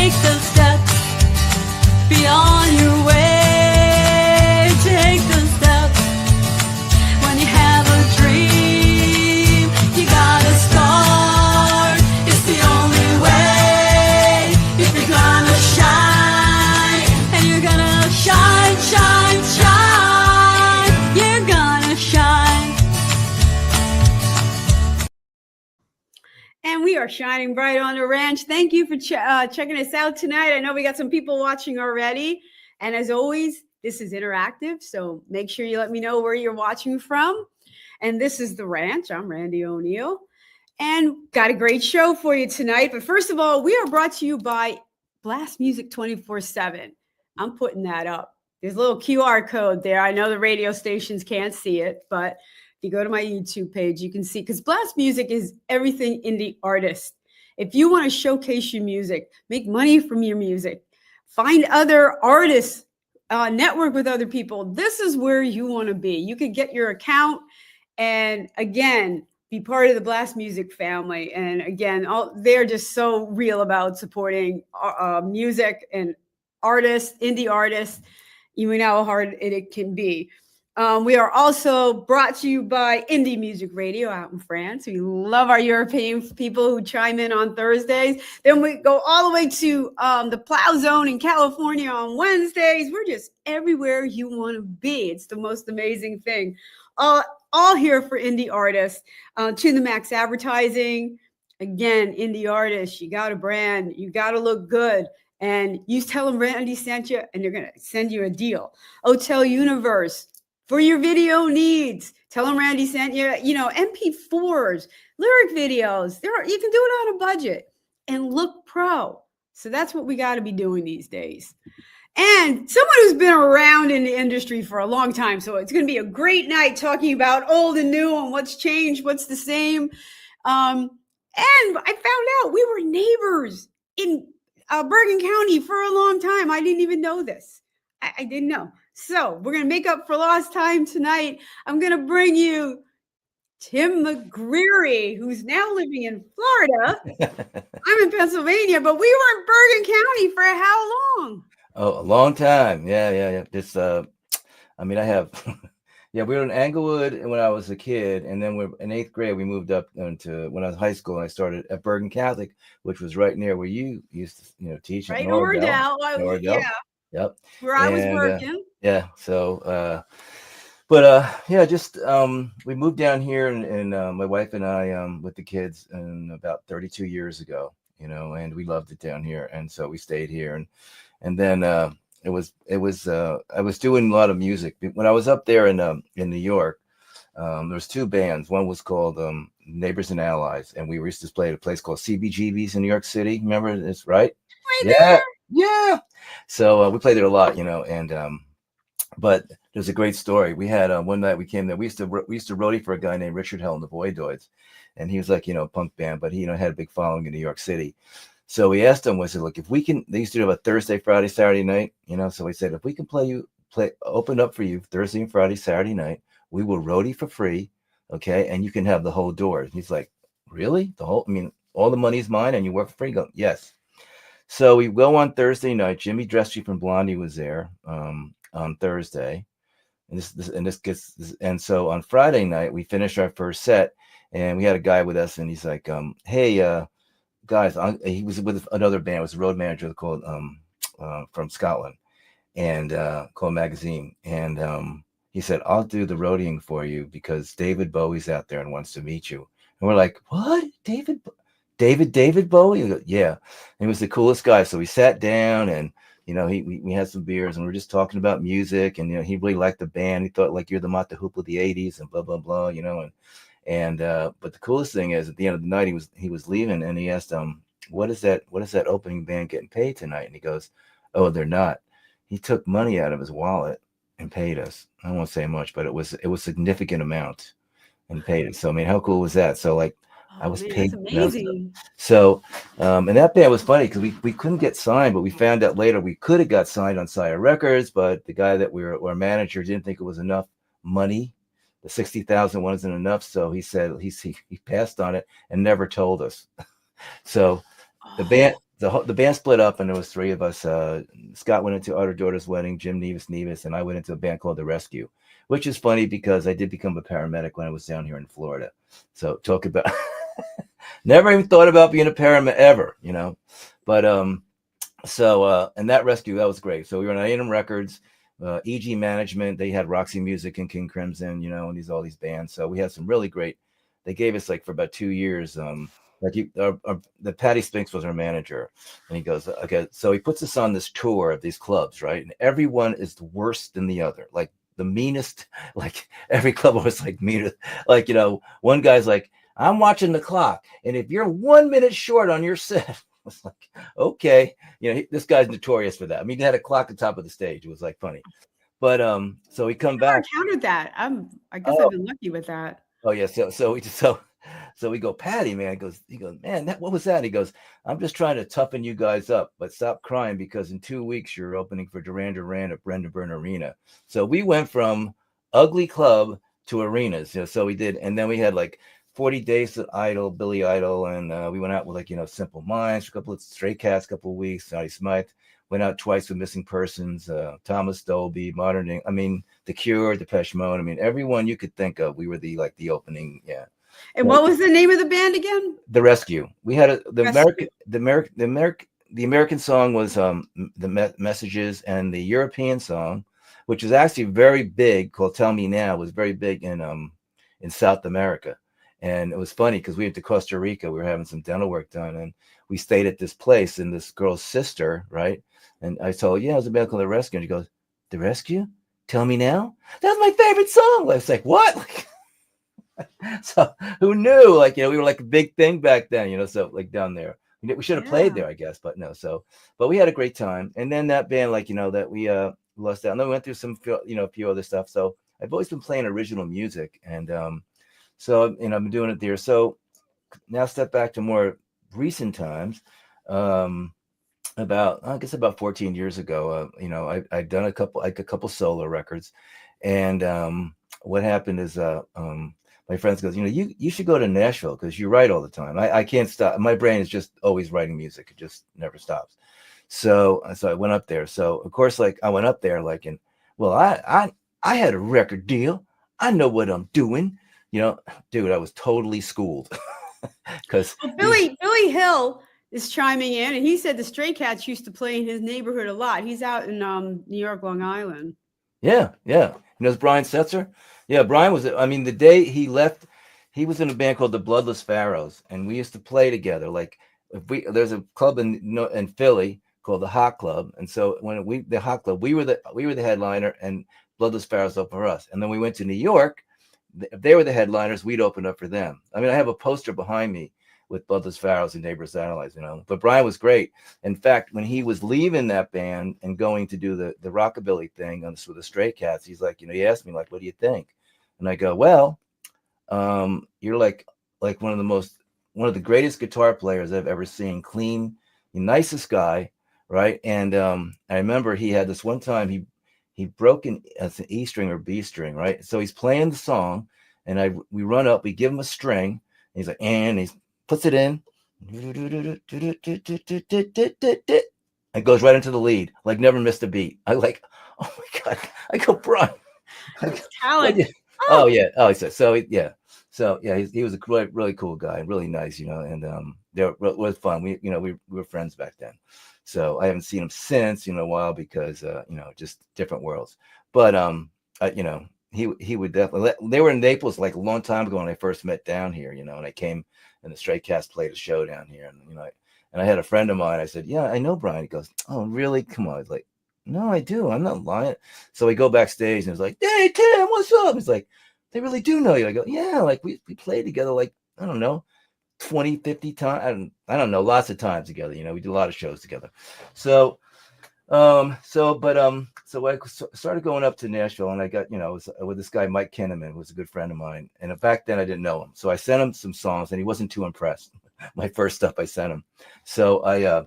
take those steps beyond your way. Take those steps. When you have a dream, you gotta start. It's the only way. If you're gonna shine, and you're gonna shine, shine, shine. You're gonna shine. And we are shining bright on the ranch. Thank you for checking us out tonight. I know we got some people watching already. And as always, this is interactive. So make sure you let me know where you're watching from. And this is The Ranch. I'm Randie O'Neil. And got a great show for you tonight. But first of all, we are brought to you by Blast Music 24/7. I'm putting that up. There's a little QR code there. I know the radio stations can't see it, but if you go to my YouTube page, you can see, because Blast Music is everything indie artist. If you want to showcase your music, make money from your music, find other artists, network with other people, this is where you want to be. You can get your account and, again, be part of the Blast Music family. And, again, they're just so real about supporting music and artists, indie artists. You know how hard it can be. We are also brought to you by Indie Music Radio out in France. We love our European people who chime in on Thursdays. Then we go all the way to the Plow Zone in California on Wednesdays. We're just everywhere you want to be. It's the most amazing thing. All here for indie artists. To the Max Advertising. Again, indie artists, you got a brand, you got to look good. And you tell them Randie sent you, and they're going to send you a deal. Hotel Universe. For your video needs, tell them Randie sent you, MP4s, lyric videos. You can do it on a budget and look pro. So that's what we got to be doing these days. And someone who's been around in the industry for a long time. So it's going to be a great night talking about old and new and what's changed, what's the same. And I found out we were neighbors in Bergen County for a long time. I didn't even know this. I didn't know. So we're going to make up for lost time tonight. I'm going to bring you Tim McGeary, who's now living in Florida. I'm in Pennsylvania, but we were in Bergen County for how long? Oh, a long time. Yeah. This, I have, we were in Englewood when I was a kid. And then in 8th grade, we moved up into when I was in high school, and I started at Bergen Catholic, which was right near where you used to, teach. Right, Oradell. Yeah. Yep. Where I was working. So, we moved down here, and my wife and I, with the kids, and about 32 years ago, and we loved it down here, and so we stayed here, and then I was doing a lot of music when I was up there in New York. There was 2 bands. One was called Neighbors and Allies, and we used to play at a place called CBGB's in New York City. Remember this, right? Yeah. So we played there a lot, but there's a great story. We had one night we came there. We used to roadie for a guy named Richard Hell and the Voidoids, and he was like, a punk band, but he had a big following in New York City. So we asked him, we said, look, if we can, they used to do a Thursday, Friday, Saturday night, so we said, if we can open up for you Thursday and Friday, Saturday night, we will roadie for free, okay, and you can have the whole door. And he's like, really? All the money's mine and you work for free? Go, yes. So we go on Thursday night. Jimmy Dresky from Blondie was there on Thursday, and so on Friday night we finished our first set, and we had a guy with us, and he's like, "Hey, guys," he was with another band. It was a road manager called from Scotland, and called Magazine, and he said, "I'll do the roadieing for you because David Bowie's out there and wants to meet you." And we're like, "What, David Bowie?" Goes, yeah. And he was the coolest guy. So we sat down, and we had some beers, and we were just talking about music, and he really liked the band. He thought like you're the Mott the Hoop of the 80s and blah blah blah, and but the coolest thing is at the end of the night he was leaving, and he asked what is that opening band getting paid tonight? And he goes, "Oh, they're not." He took money out of his wallet and paid us. I won't say much, but it was significant amount and paid it. So how cool was that? So like I was paid. That's amazing. So, and that band was funny because we couldn't get signed, but we found out later we could have got signed on Sire Records, but the guy that our manager didn't think it was enough money. The 60,000 wasn't enough, so he said he passed on it and never told us. So the the band split up, and there was three of us. Scott went into Utter Daughter's Wedding, Jim Nevis, and I went into a band called The Rescue, which is funny because I did become a paramedic when I was down here in Florida. So talk about never even thought about being a paramedic ever, you know. But and that Rescue, that was great. So we were on A&M Records, EG Management. They had Roxy Music and King Crimson, you know, and all these bands. So we had some really great. They gave us like for about 2 years. The Patty Spinks was our manager, and he goes, okay, so he puts us on this tour of these clubs, right? And everyone is worse than the other, like the meanest, like every club was like meaner. Like, you know, one guy's like, I'm watching the clock, and if you're 1 minute short on your set, I was like, okay, you know, this guy's notorious for that. I mean, he had a clock at the top of the stage. It was like funny, but so he come back. I encountered that. I guess I've been lucky with that. Oh yeah, so we go, Patty, man. He goes, man, what was that? He goes, I'm just trying to toughen you guys up, but stop crying because in 2 weeks you're opening for Duran Duran at Brendan Byrne Arena. So we went from ugly club to arenas. You know, so we did, and then we had like 40 Days of Idol, Billy Idol, and we went out with like, you know, Simple Minds, a couple of Stray Cats, a couple of weeks, Naughty Smythe. Went out twice with Missing Persons, Thomas Dolby, Modern. I mean, The Cure, Depeche Mode. I mean, everyone you could think of. We were the opening. Yeah. And what was the name of the band again? The Rescue. We had the American song was the Messages, and the European song, which is actually very big, called Tell Me Now, was very big in South America. And it was funny because we went to Costa Rica. We were having some dental work done, and we stayed at this place, and this girl's sister, right? And I told her, yeah, it was a band called The Rescue. And she goes, The Rescue? Tell Me Now? That's my favorite song. I was like, what? So who knew? Like, you know, we were like a big thing back then, you know, so like down there. We should have played there, I guess, but no. So, but we had a great time. And then that band, like, you know, that we lost out. And then we went through some, you know, a few other stuff. So I've always been playing original music. And so, you know, I've been doing it there. So now step back to more recent times. About 14 years ago, you know, I'd done a couple solo records, and what happened is my friends goes, you know, you should go to Nashville because you write all the time. I can't stop. My brain is just always writing music. It just never stops. So I went up there. So of course, like I went up there, like, and well, I had a record deal. I know what I'm doing. You know, dude, I was totally schooled because Billy Hill is chiming in, and he said the Stray Cats used to play in his neighborhood a lot. He's out in New York, Long Island. Yeah. You know, Brian Setzer. Yeah, Brian was. I mean, the day he left, he was in a band called the Bloodless Pharaohs, and we used to play together. Like, there's a club in Philly called the Hot Club, and so when the Hot Club, we were the headliner, and Bloodless Pharaohs opened for us. And then we went to New York. If they were the headliners, we'd open up for them. I mean, I have a poster behind me with Bloodless Pharaohs and Neighbors Allies, you know. But Brian was great. In fact, when he was leaving that band and going to do the rockabilly thing with the Stray Cats, he's like, you know, he asked me, like, what do you think? And I go, well, you're like one of the greatest guitar players I've ever seen. Clean, the nicest guy, right? And I remember he had this one time he broke as an E string or B string, right? So he's playing the song, and we run up, we give him a string, and he's like, and he puts it in, and goes right into the lead, like never missed a beat. I like, oh my God. I go, Brian. Talent. Oh yeah. Oh, he said so. Yeah. So yeah, he was a really cool guy, really nice, you know, and it was fun. We were friends back then. So I haven't seen him since, you know, a while because you know, just different worlds. But you know, he would definitely. They were in Naples like a long time ago when I first met down here, you know, and I came and the Stray Cats played a show down here, and you know, and I had a friend of mine. I said, yeah, I know Brian. He goes, oh really? Come on. I was like, no, I do. I'm not lying. So we go backstage and it's like, hey Tim, what's up? He's like, they really do know you. I go, yeah, like we played together like, I don't know, 20, 50 times. I don't know, lots of times together. You know, we did a lot of shows together. So I started going up to Nashville, and I got, you know, with this guy Mike Kinnaman, who was a good friend of mine. And back then I didn't know him, so I sent him some songs, and he wasn't too impressed. My first stuff I sent him. So I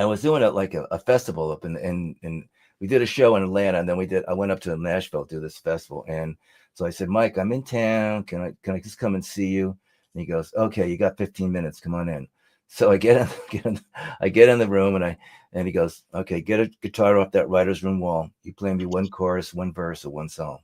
was doing a festival up in we did a show in Atlanta, and then I went up to Nashville to do this festival. And so I said, Mike, I'm in town. Can I just come and see you? And he goes, okay, you got 15 minutes. Come on in. So I get in, I get in the room, and he goes, okay, get a guitar off that writer's room wall. You play me one chorus, one verse, or one song.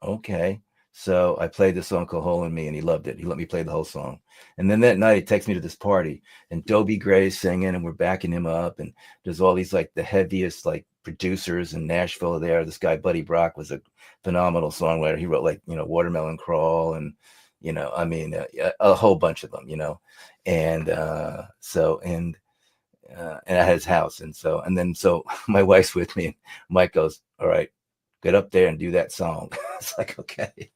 Okay. So I played the song called Hole in Me, and he loved it. He let me play the whole song. And then that night he takes me to this party, and Dobie Gray's singing, and we're backing him up. And there's all these like the heaviest like producers in Nashville there. This guy, Buddy Brock, was a phenomenal songwriter. He wrote like, Watermelon Crawl, and, I mean, a whole bunch of them, and and I had his house. So my wife's with me, and Mike goes, all right, get up there and do that song. It's like, okay.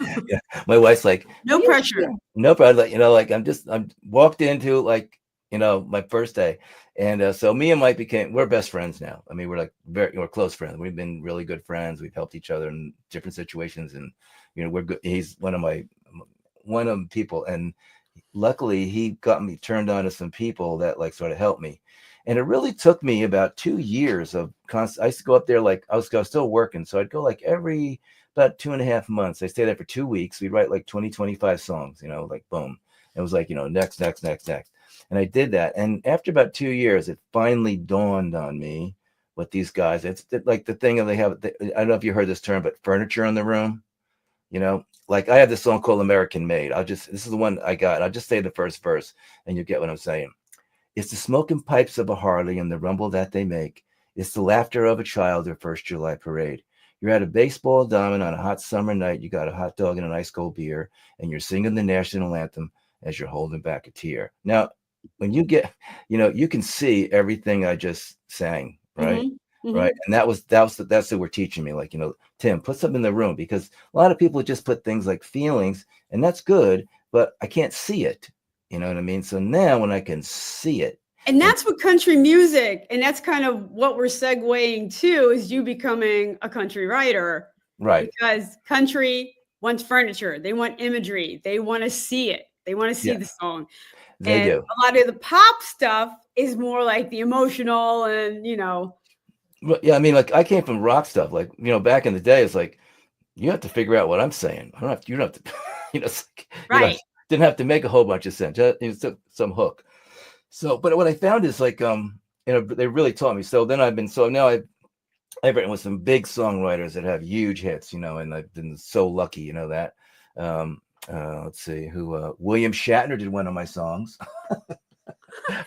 Yeah. My wife's like, No yeah, pressure. sure. No problem. Like I'm walked into like, my first day. And so me and Mike we're best friends now. I mean, we're like we're close friends. We've been really good friends. We've helped each other in different situations, and, we're good. He's one of the people. And luckily he got me turned on to some people that like sort of helped me. And it really took me about 2 years of constant. I used to go up there, like I was still working. So I'd go like every about 2.5 months. I stayed there for 2 weeks. We'd write like 20, 25 songs, like boom. It was like, next. And I did that. And after about 2 years, it finally dawned on me what these guys, it's like the thing that they have. I don't know if you heard this term, but furniture in the room. Like I have this song called American Made. This is the one I got. I'll just say the first verse and you get what I'm saying. It's the smoking pipes of a Harley and the rumble that they make. It's the laughter of a child at First July parade. You're at a baseball diamond on a hot summer night. You got a hot dog and an ice cold beer, and you're singing the national anthem as you're holding back a tear. Now, when you get, you can see everything I just sang, right? Mm-hmm. Right. And that's what we're teaching me. Like, Tim, put something in the room, because a lot of people just put things like feelings, and that's good, but I can't see it. You know what I mean? So now when I can see it. And that's what country music, and that's kind of what we're segueing to, is you becoming a country writer. Right. Because country wants furniture. They want imagery. They want to see it. They want to see the song. They do. A lot of the pop stuff is more like the emotional and, Well, yeah, I mean, like I came from rock stuff. Like, back in the day, it's like you have to figure out what I'm saying. You don't have to, it's like, right. Didn't have to make a whole bunch of sense. It's some hook. So, but what I found is like, they really taught me. So then now I've written with some big songwriters that have huge hits, and I've been so lucky, that. Let's see who. William Shatner did one of my songs.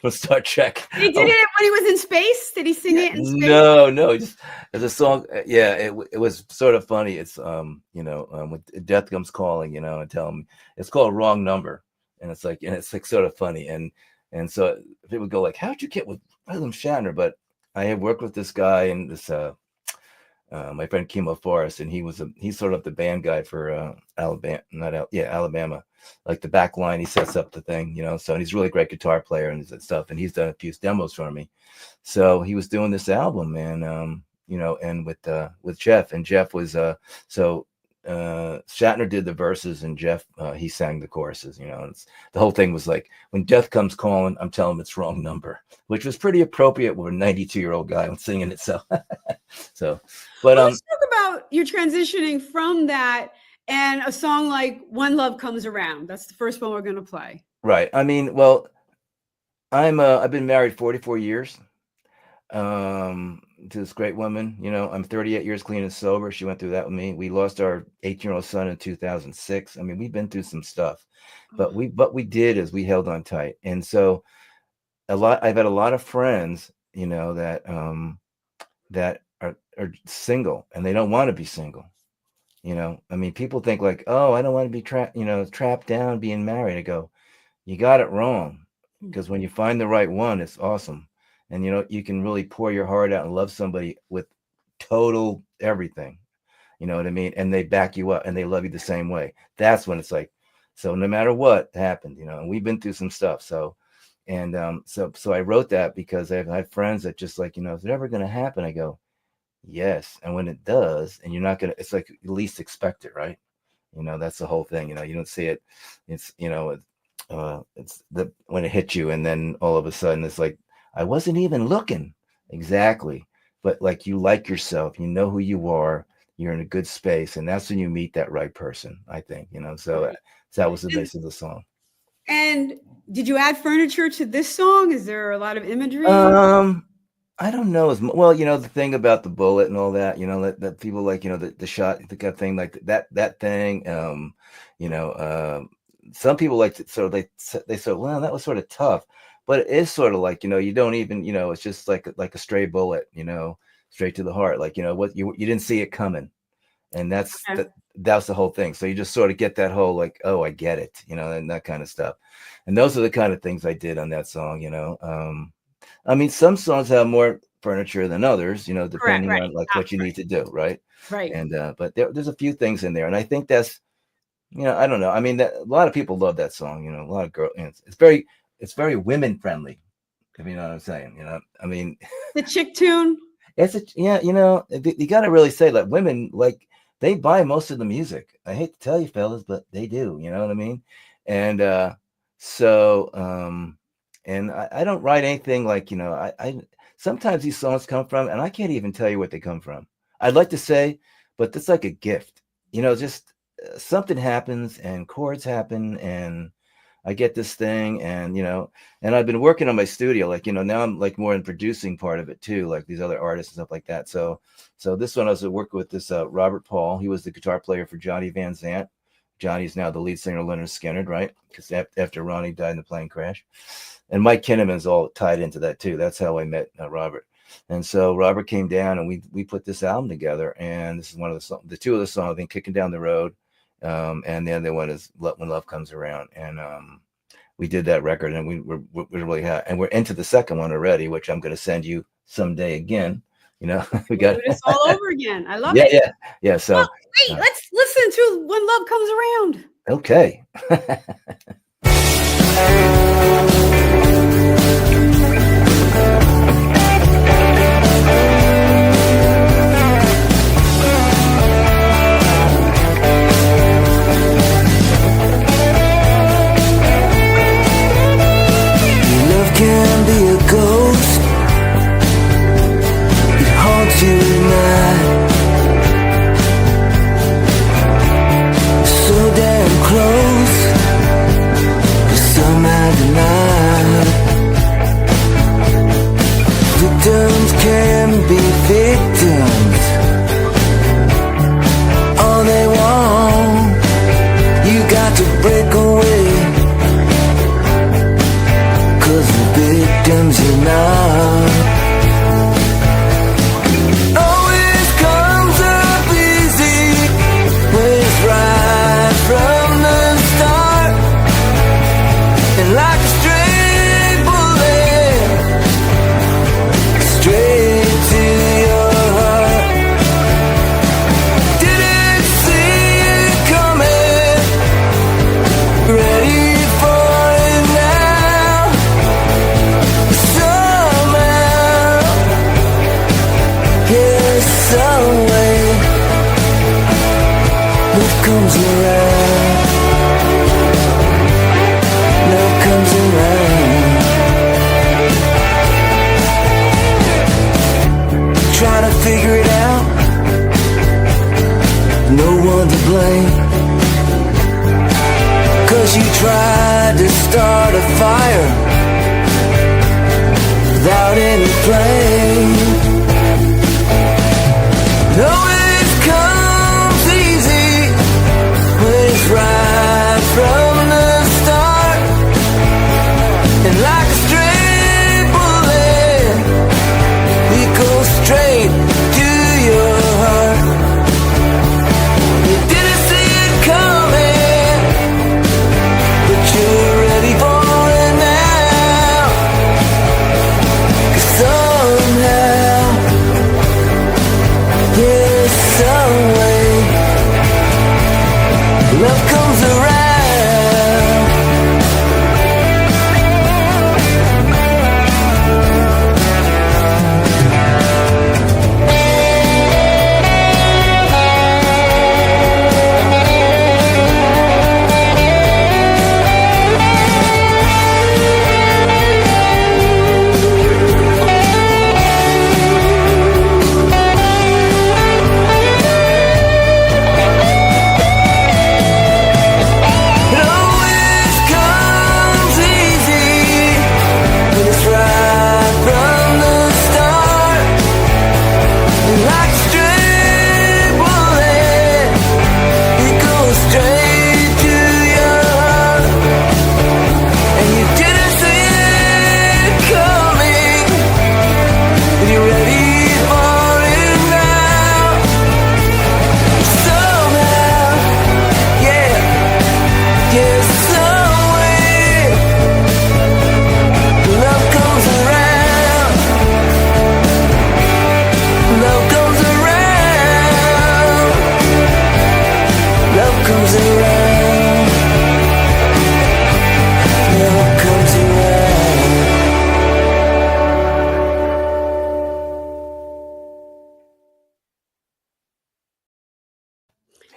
From Star Trek. He did it when he was in space? Did he sing it in space? No, just as a song. Yeah, it was sort of funny. It's with Death Comes Calling, and tell him it's called Wrong Number, and it's like sort of funny, and so people go like, how'd you get with William Shatner? But I have worked with this guy and this my friend Kimo Forrest, and he's sort of the band guy for Alabama, like the back line. He sets up the thing, so, and he's a really great guitar player and stuff, and he's done a few demos for me. So he was doing this album, and and with Jeff, and Jeff was Shatner did the verses, and Jeff he sang the choruses. The whole thing was like, when Death Comes Calling, I'm telling him it's Wrong Number, which was pretty appropriate with a 92-year-old guy singing it. So but let's talk about you transitioning from that and a song like When Love Comes Around. That's the first one we're going to play. Right. I mean, well, I've been married 44 years to this great woman. I'm 38 years clean and sober. She went through that with me. We lost our 18-year-old son in 2006. I mean, we've been through some stuff, but we did is we held on tight. And so I've had a lot of friends, that are single, and they don't want to be single. I mean, people think like, oh, I don't want to be trapped down being married. I go, you got it wrong, because when you find the right one, it's awesome. And, you can really pour your heart out and love somebody with total everything. You know what I mean? And they back you up and they love you the same way. That's when it's like, so no matter what happened, and we've been through some stuff. So, and so I wrote that because I have friends that just like, is it ever going to happen? I go, yes. And when it does, and you're not going to, it's like you least expect it, right? That's the whole thing. You don't see it. It's, it's when it hits you, and then all of a sudden it's like, I wasn't even looking. Exactly. But like, you like yourself, you know who you are, you're in a good space. And that's when you meet that right person, I think, so that was the basis of the song. And did you add furniture to this song? Is there a lot of imagery? I don't know well, the thing about the bullet and all that, that people like, the shot, the kind of thing like that thing. You know, some people like to sort of they say, well, that was sort of tough, but it is sort of like, you don't even, it's just like a stray bullet, straight to the heart, like, what you didn't see it coming, and that's Okay. that's the whole thing. So you just sort of get that whole like, oh, I get it, and that kind of stuff. And those are the kind of things I did on that song, I mean, some songs have more furniture than others, Correct. depending Right. on like what you need to do, right? Right. And but there's a few things in there, and I think that's, I don't know. I mean, a lot of people love that song. A lot of girls. It's very women friendly, if you know what I'm saying. I mean, The chick tune. it's you got to really say that women, like, they buy most of the music. I hate to tell you, fellas, but they do. You know what I mean? And so. And I don't write anything like, I sometimes these songs come from, and I can't even tell you what they come from. I'd like to say, but it's like a gift, just something happens and chords happen and I get this thing, and, and I've been working on my studio, like, now I'm like more in producing part of it too, like these other artists and stuff like that. So this one I was working with this Robert Paul. He was the guitar player for Johnny Van Zant. Johnny's now the lead singer of Leonard Skinner, right? Because after Ronnie died in the plane crash. And Mike Kinnaman's all tied into that too. That's how I met Robert. And so Robert came down and we put this album together. And this is one of the two of the songs, I think, Kicking Down the Road. And the other one is When Love Comes Around. And we did that record, and we're really happy. And we're into the second one already, which I'm going to send you someday again. We got Do this all over again. I love it. it. Yeah. So well, wait, let's listen to When Love Comes Around. Okay. Love can be a ghost. It haunts you at night. So damn close, but somehow denied. Victims can be victims. All they want, you got to break away. 'Cause the victims you're not. Always comes up easy when it's right from the start. And like a stray bullet, straight to your heart. Didn't see it coming, ready for it now. Somehow, yeah, some way, love comes around. Love comes around. Trying to figure it out, no one to blame. 'Cause you tried to start a fire without any flame. It always comes easy when it's right from the start. And like a stray bullet, it goes straight to your heart. You didn't see it coming, but you're ready for it now. 'Cause some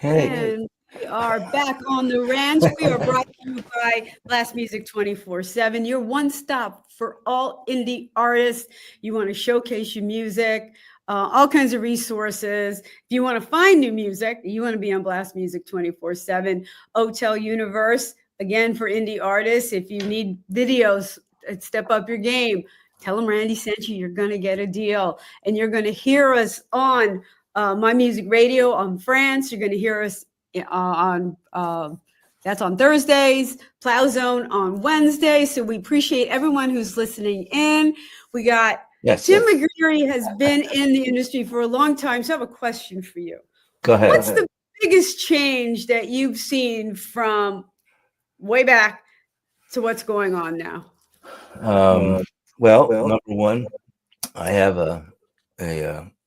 Hey. And we are back on the ranch. We are brought to you by Blast Music 24/7, your one stop for all indie artists. You want to showcase your music, all kinds of resources. If you want to find new music, you want to be on Blast Music 24/7. Hotel Universe, again, for indie artists. If you need videos, step up your game. Tell them Randie sent you. You're going to get a deal. And you're going to hear us on My Music Radio on France. You're going to hear us on that's on Thursdays, Plow Zone on Wednesday. So we appreciate everyone who's listening in. We got Tim McGeary has been in the industry for a long time. So I have a question for you. Go ahead. What's the biggest change that you've seen from way back to what's going on now? Well, number one, I have a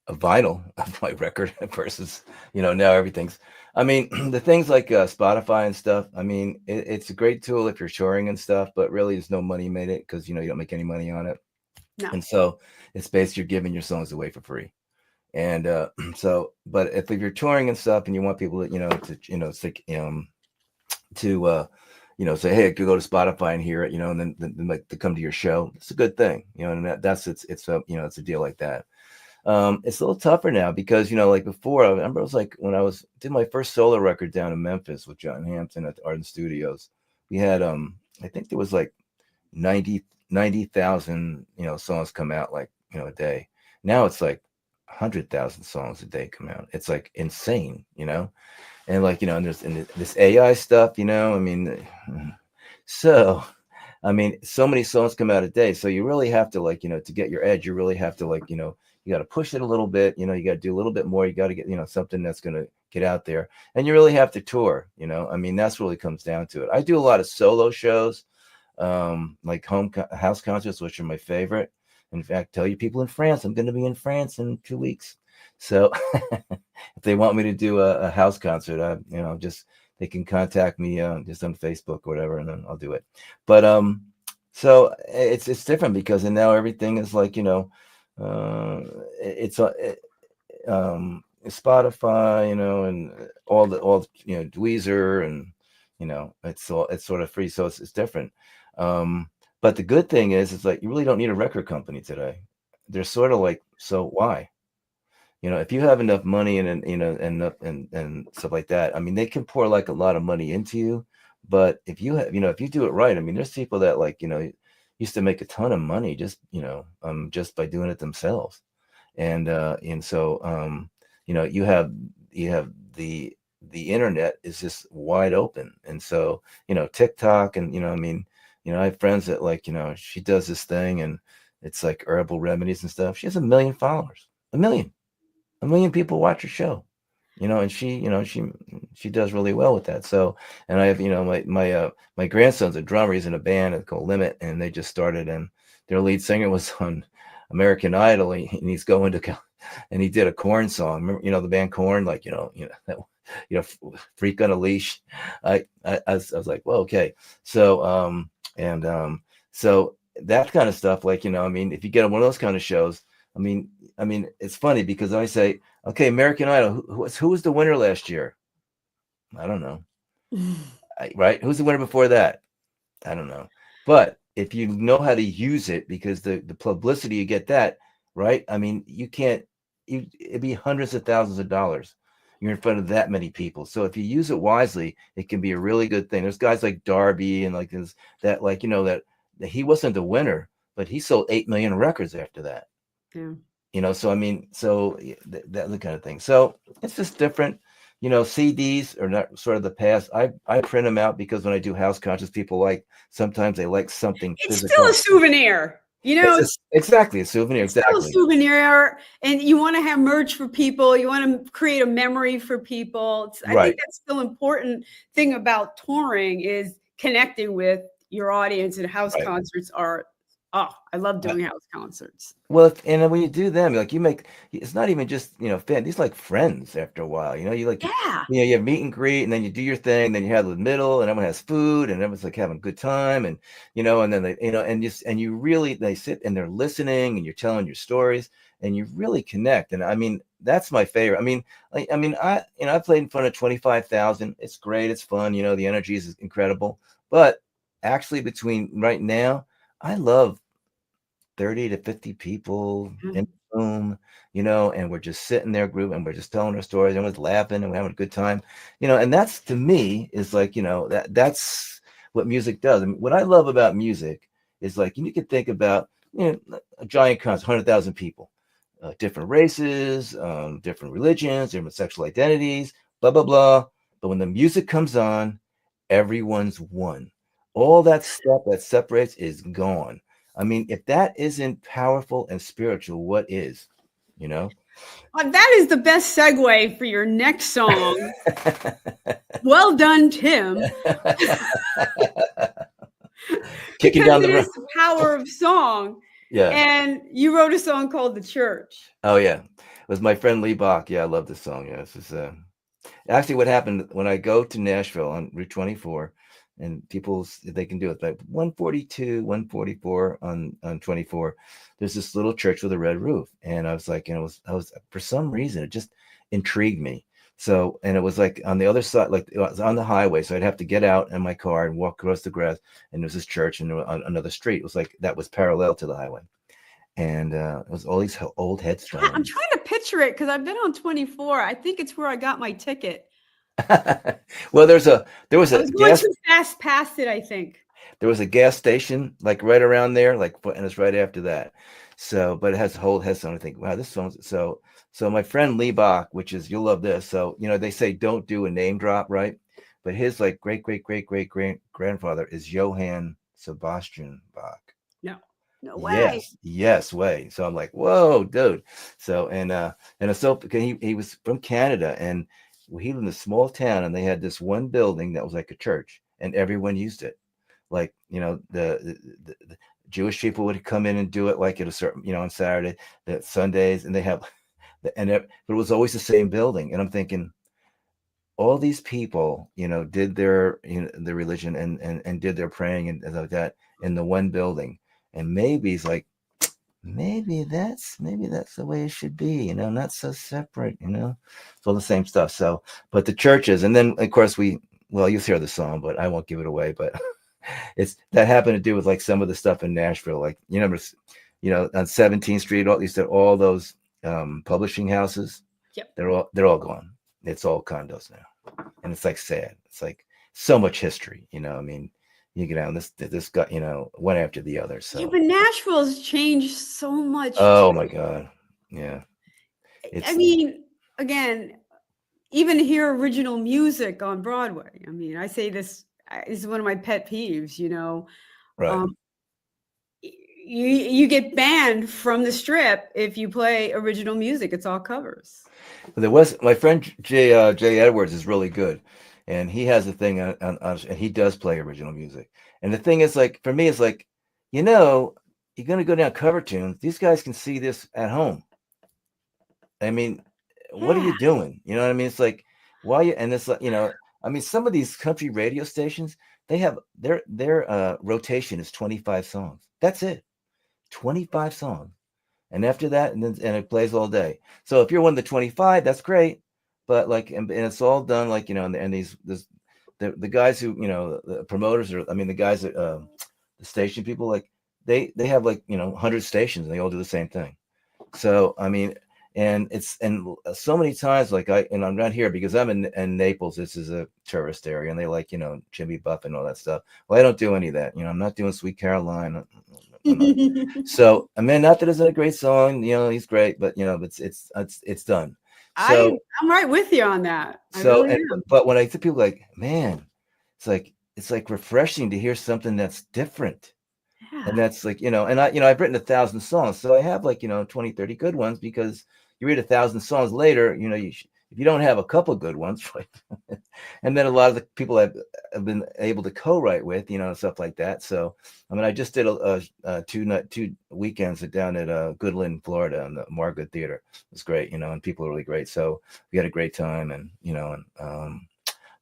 vinyl of my record versus, now everything's, the things like Spotify and stuff. It's a great tool if you're touring and stuff, but really there's no money made it because, you don't make any money on it. No. And so it's basically you're giving your songs away for free. And but if you're touring and stuff and you want people to, say, hey, I could go to Spotify and hear it, and then like to come to your show. It's a good thing, and it's a deal like that. It's a little tougher now because, like before, I remember it was like when I did my first solo record down in Memphis with John Hampton at the Arden Studios. We had, I think there was like 90,000, songs come out like, a day. Now it's like 100,000 songs a day come out. It's like insane, and like, and there's this AI stuff, so many songs come out a day. So you really have to to get your edge, you really have to you got to push it a little bit, you got to do a little bit more. You got to get, something that's going to get out there, and you really have to tour, that's really comes down to it. I do a lot of solo shows, like house concerts, which are my favorite. In fact, tell you people in France, I'm going to be in France in 2 weeks. So if they want me to do a house concert, they can contact me just on Facebook or whatever, and then I'll do it. But so it's different because now everything is like it's Spotify, and all Deezer, and it's sort of free, so it's different. But the good thing is, it's like you really don't need a record company today. They're sort of like, so why? If you have enough money and stuff like that, they can pour like a lot of money into you. But if you have, if you do it right, there's people that used to make a ton of money just by doing it themselves. And so you have the internet is just wide open. And so, TikTok and, I have friends that she does this thing and it's like herbal remedies and stuff. She has 1 million followers, 1 million. 1 million people watch her show, and she does really well with that. So, and I have, my grandson's a drummer. He's in a band called Limit, and they just started, and their lead singer was on American Idol, and he's going to, and he did a Korn song. Remember, the band Korn, Freak on a Leash. I was like, well, okay. So, so that kind of stuff, if you get on one of those kind of shows, it's funny because I say, okay, American Idol, who was the winner last year? I don't know. Right? Who's the winner before that? I don't know. But if you know how to use it, because the publicity you get that, right? It'd be hundreds of thousands of dollars. You're in front of that many people. So if you use it wisely, it can be a really good thing. There's guys like Darby and that he wasn't the winner, but he sold 8 million records after that. Yeah. So that's the kind of thing. So it's just different. CDs are not sort of the past. I print them out because when I do house concerts, people sometimes they like something it's physical. Still a souvenir. Exactly a souvenir. Exactly. Still a souvenir, and you want to have merch for people. You want to create a memory for people. I think that's still important thing about touring is connecting with your audience, and house concerts are Oh, I love doing house concerts. Well, and then when you do them, like you make, it's not even just, fan, these like friends after a while, you like, Yeah. you have meet and greet and then you do your thing, then you have the middle and everyone has food and everyone's like having a good time. And, and then they, and you really, they sit and they're listening and you're telling your stories and you really connect. And I mean, that's my favorite. I played in front of 25,000. It's great. It's fun. The energy is incredible, but actually between right now, I love 30 to 50 people in the room, and we're just sitting there group and we're just telling our stories. Everyone's laughing and we're having a good time, and that's to me is like, that's what music does. I mean, what I love about music is like, you can think about, a giant concert, 100,000 people, different races, different religions, different sexual identities, blah, blah, blah. But when the music comes on, everyone's one. All that stuff that separates is gone. I mean, if that isn't powerful and spiritual, what is, That is the best segue for your next song. Well done, Tim. Kicking Because down the it road. is the power of song. Yeah. And you wrote a song called The Church. Oh, yeah. It was my friend Lee Bach. Yeah, I love this song. Yeah, this is actually what happened when I go to Nashville on Route 24, and people, they can do it, like 142, 144 on 24. There's this little church with a red roof, and I was like, I was for some reason it just intrigued me. So, and it was like on the other side, like it was on the highway, so I'd have to get out in my car and walk across the grass, and there's this church, and on another street, it was like that was parallel to the highway, and it was all these old headstones. I'm trying to picture it because I've been on 24. I think it's where I got my ticket. Well, there was a I was going too fast past it, I think. There was a gas station like right around there, like, and it's right after that. So, but it has a whole headstone. I think, wow, this song's so my friend Lee Bach, which is, you'll love this. So, they say don't do a name drop, right? But his like great grandfather is Johann Sebastian Bach. No way. Yes, way. So I'm like, whoa, dude. So and so he was from Canada, and he lived in a small town, and they had this one building that was like a church, and everyone used it. Like, the Jewish people would come in and do it like at a certain, on Saturday, the Sundays, and they have, but it was always the same building. And I'm thinking, all these people, did their, their religion and did their praying and like that in the one building. And maybe it's like, maybe that's the way it should be, not so separate, it's all the same stuff. So, but the churches, and then of course you'll hear the song, but I won't give it away. But it's that happened to do with like some of the stuff in Nashville, like on 17th Street, all those publishing houses. Yep. They're all gone. It's all condos now, and it's like sad. It's like so much history, I mean. You get out, this got, one after the other. So yeah, but Nashville's changed so much. Oh my God. Yeah. I mean, again, even hear original music on Broadway. I mean, I say this is one of my pet peeves, Right. You get banned from the Strip if you play original music. It's all covers. There was my friend Jay Edwards is really good, and he has a thing on and he does play original music. And the thing is, like, for me, it's like, you're gonna go down cover tunes. These guys can see this at home. I mean, what are you doing? You know what I mean? It's like, why you, and it's like, I mean, some of these country radio stations, they have their rotation is 25 songs. That's it. 25 songs. And after that, and it plays all day. So if you're one of the 25, that's great. But like, and it's all done like, and the guys who, the promoters are, I mean, the guys that, the station people, like they have like, 100 stations and they all do the same thing. So, I mean, and so many times, like I'm not here because I'm in Naples. This is a tourist area, and they like, Jimmy Buff and all that stuff. Well, I don't do any of that. I'm not doing Sweet Caroline. So, I mean, not that it's a great song, he's great, but it's done. So I'm right with you on that. But when I see people like, man, it's like refreshing to hear something that's different. Yeah. And that's like, and I've written 1,000 songs, so I have like, 20, 30 good ones, because you read 1,000 songs later, if you don't have a couple good ones, like, and then a lot of the people I've been able to co-write with, you know, and stuff like that. So, I mean, I just did a two weekends down at Goodland, Florida, in the Margaret Theater. It was great, you know, and people are really great. So we had a great time, and you know, and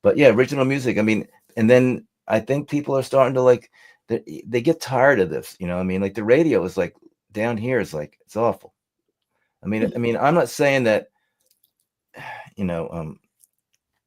but yeah, original music. I mean, and then I think people are starting to like they get tired of this, you know. I mean, like the radio is like down here is like it's awful. I mean, I'm not saying that, you know,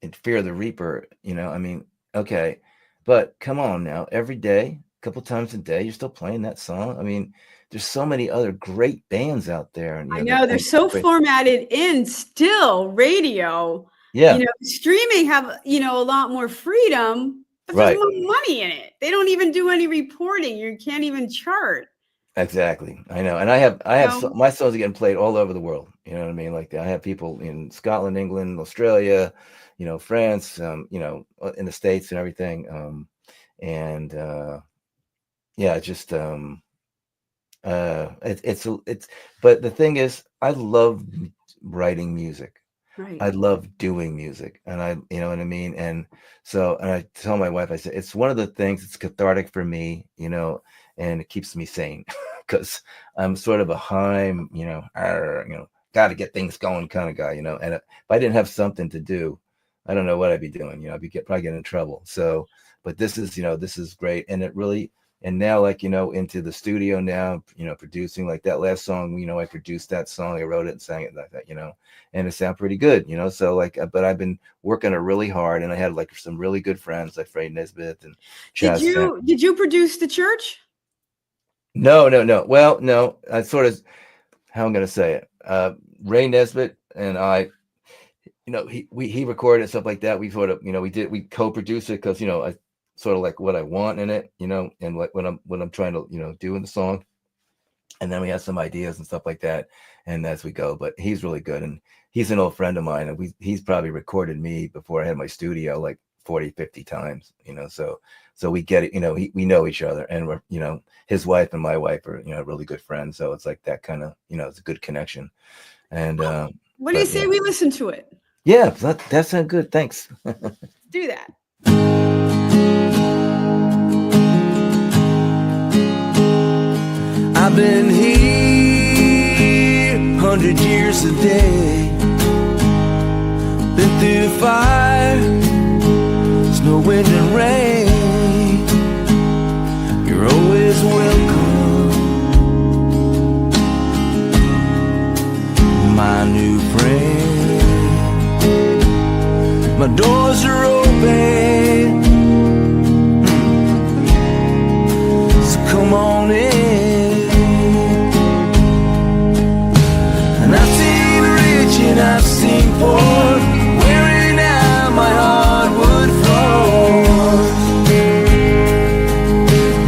in Fear of the Reaper, you know, I mean, okay, but come on now, every day, a couple times a day, you're still playing that song. I mean, there's so many other great bands out there, and I know they're so formatted in still radio. Yeah, you know, streaming have, you know, a lot more freedom, but right. there's no money in it. They don't even do any reporting. You can't even chart. Exactly. I know. And I have my songs are getting played all over the world. You know what I mean? Like I have people in Scotland, England, Australia, you know, France, you know, in the States and everything. And yeah, it's just it's but the thing is, I love writing music. Right. I love doing music, and you know what I mean? And so, and I tell my wife, I said, it's one of the things, it's cathartic for me, you know, and it keeps me sane because I'm sort of a Heim, you know, got to get things going kind of guy, you know, and if I didn't have something to do, I don't know what I'd be doing, you know, probably get in trouble. So, but this is, you know, this is great. And it really, and now, like, you know, into the studio now, you know, producing like that last song, you know, I produced that song, I wrote it and sang it like that, you know, and it sounded pretty good, you know. So like, but I've been working it really hard, and I had like some really good friends like Freddie Nesbitt and Chaz. Did you produce the church? No. Well, no, I sort of, how I'm going to say it. Ray Nesbitt and I, you know, he recorded and stuff like that. We sort of, you know, we co-produced it because, you know, I sort of like what I want in it, you know, and what I'm trying to, you know, do in the song. And then we had some ideas and stuff like that, and as we go. But he's really good, and he's an old friend of mine, and he's probably recorded me before I had my studio like 40, 50 times, you know. So we get it, you know, we know each other, and we're, you know, his wife and my wife are, you know, really good friends. So it's like that kind of, you know, it's a good connection. And what do you say we listen to it? Yeah, that sounds good. Thanks. Let's do that. I've been here 100 years a day, been through fire, snow, wind, and rain. You're always welcome, my new friend. My doors are open, so come on in. I've seen poor, wearing out my hardwood floors.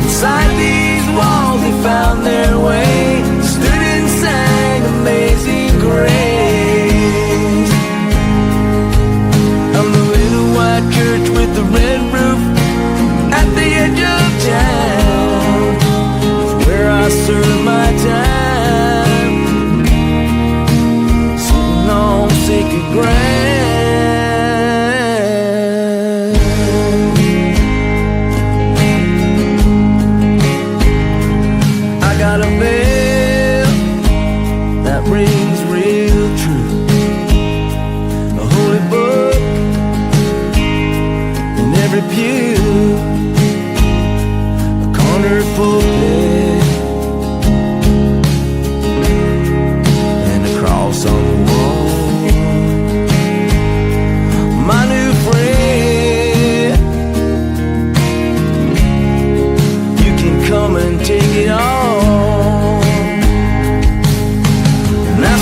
Inside these walls they found their way, stood and sang Amazing Grace. I'm the little white church with the red roof at the edge of town. It's where I serve my time, sacred ground. I got a bell that rings real true, a holy book in every pew, a corner pulpit, and a cross on the wall. Come and take it all. And I've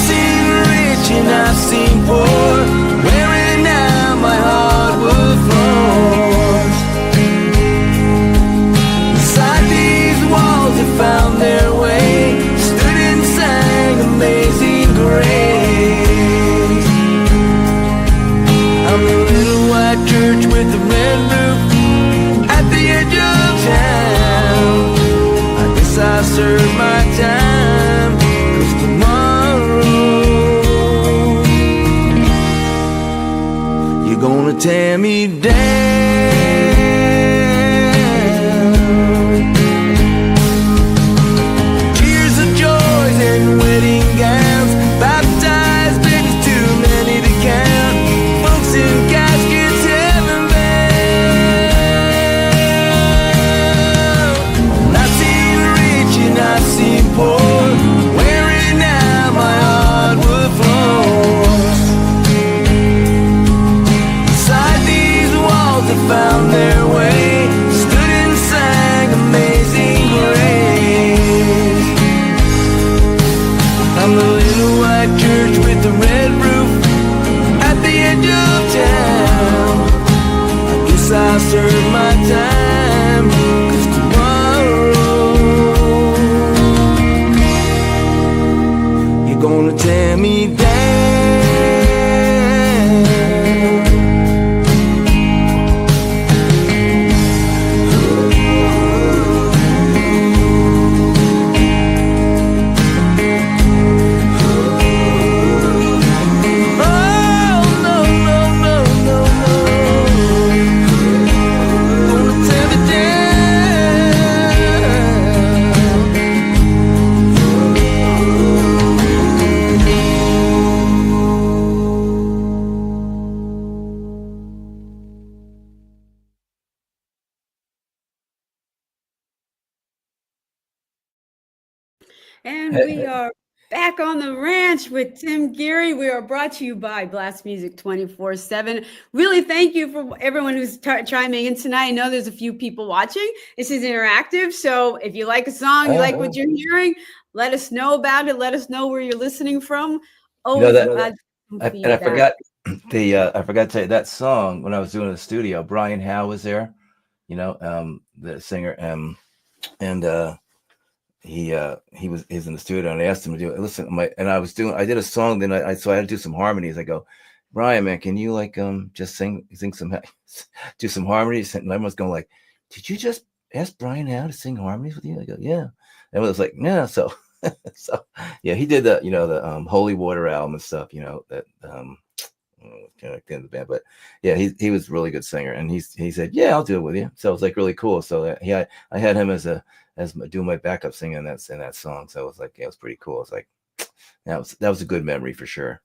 tear me down. Tears of joys and wedding gowns, baptized babies too many to count, folks in caskets heaven bound. I see the rich and I see poor, wearing out my hardwood floors. Inside these walls that found their way, stood and sang Amazing Grace. I'm the little white church with the red roof at the edge of town. I guess I'll serve my time, 'cause tomorrow you're gonna tear me down. And we are back on the ranch with Tim Geary. We are brought to you by Blast Music 24/7. Really thank you for everyone who's chiming in tonight. I know there's a few people watching. This is interactive. So if you like a song, you like what you're hearing, let us know about it. Let us know where you're listening from. Always glad I forgot I forgot to tell you that song when I was doing it in the studio. Brian Howe was there, the singer, and he's in the studio, and I asked him to do it. Listen, I did a song, then I had to do some harmonies. I go, Brian, man, can you just sing some do some harmonies? And everyone's going like, did you just ask Brian Howe to sing harmonies with you? I go, yeah. And it was like, yeah. So so yeah, he did the Holy Water album and stuff, that kind of the band, but yeah, he was a really good singer, and he said, yeah, I'll do it with you. So it was like really cool. So I had him as doing my backup singing in that song. So it was like, yeah, it was pretty cool. It's like that was a good memory for sure.